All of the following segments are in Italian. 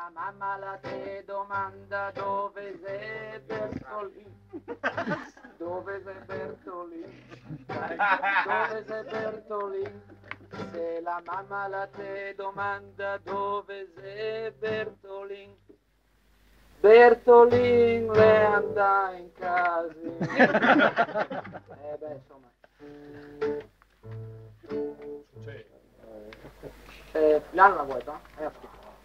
La mamma la te domanda dove sei Bertolini? Dove sei Bertolini? Dove sei Bertolini? Se la mamma la te domanda dove sei Bertolini? Bertolin le anda in casa. Beh, insomma. L'hanno la vuoi, no?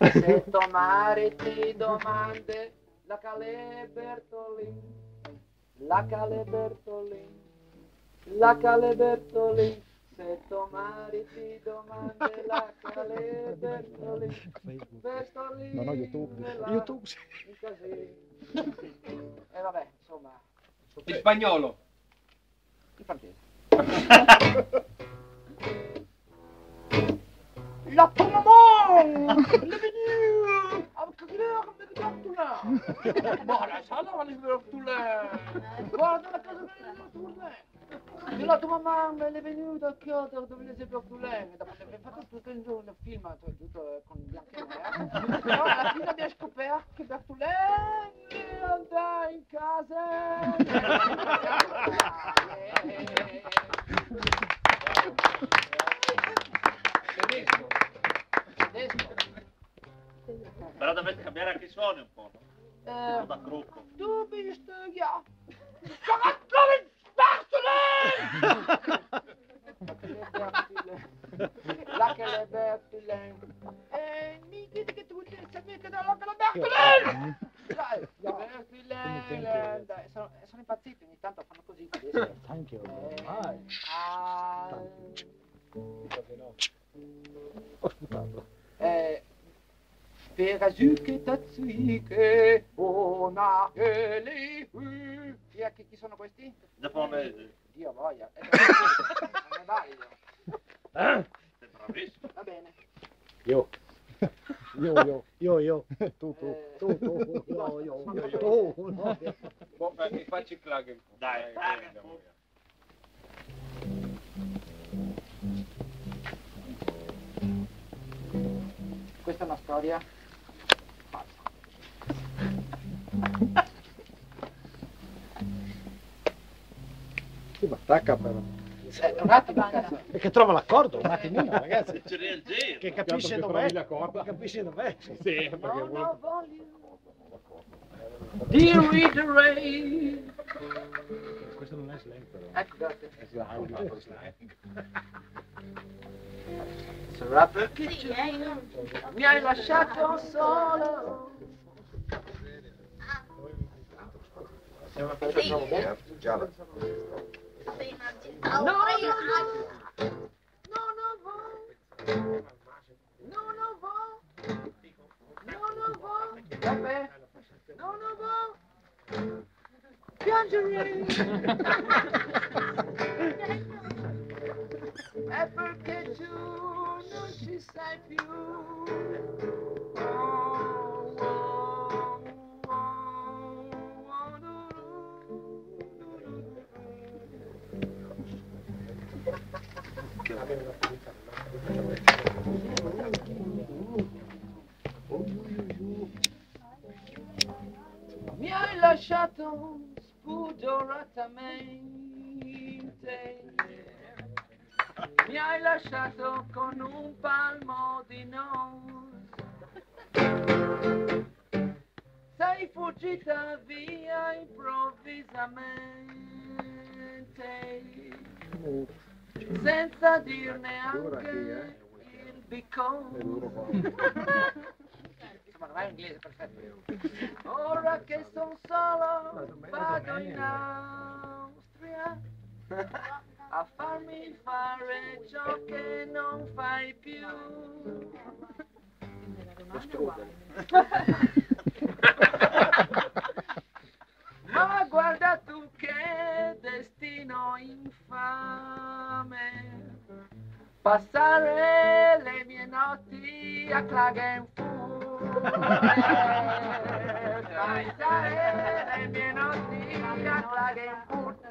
Se Tomari ti domande la Calè Bertolin, la Calè Bertolin, la Calè Bertolin. Se Tomari ti domande la Calè Bertolin, Bertolin. Non ho YouTube. YouTube sì. E vabbè, insomma. In spagnolo. In francese. La tua maman! Le venu! Avec clair, avec Bertolin! Ma la sala avec Bertolin! Guarda la casa del Bertolin! E la tua mamma è venuta a Kyoto dove le sei Bertolin! Dopo che abbiamo fatto tutto il giorno il film, tutto con bianco e nero. Però alla fine abbiamo scoperto che Bertolin è andata in casa! Però dovete cambiare anche i suoni un po', no? Da gruppo. Du bist ja. La che le Bertolin. Mi dite che tu sai che la Bertolin. Bertolin. Sono impazziti, ogni tanto fanno così. Thank you. Ho sputato. Perasuke Tatsuike Onakeli. Chi sono questi? Giapponesi. Dio voglia. Non è valido. Sei bravissimo. Va bene. Io. Tu. Boh, mi faccio il clag un po'. Dai, Questa è una storia falsa. Sì, ma attacca però. Un attimo, cazzo. E che trova l'accordo, un attimino, ragazzi. c'è il giro. Che capisce dov'è. Capisce dov'è. Sì, perché Non vuole... ho voglia di ridere. Questo non è slang però. Ecco, grazie. È slang. Sarà perché mi hai lasciato solo. Vabbè, non piangere. È perché tu non ci sei più. Mi hai lasciato spudoratamente. Mi hai lasciato con un palmo di nose. Sei fuggita via improvvisamente, senza dir neanche il because. Insomma, non è inglese perfetto. Ora che sono solo, vado in Austria a farmi fare ciò che non fai più. Lo strudel. Ma guarda tu che destino infame, passare le mie notti a Klagenfurt. Passare le mie notti a Klagenfurt.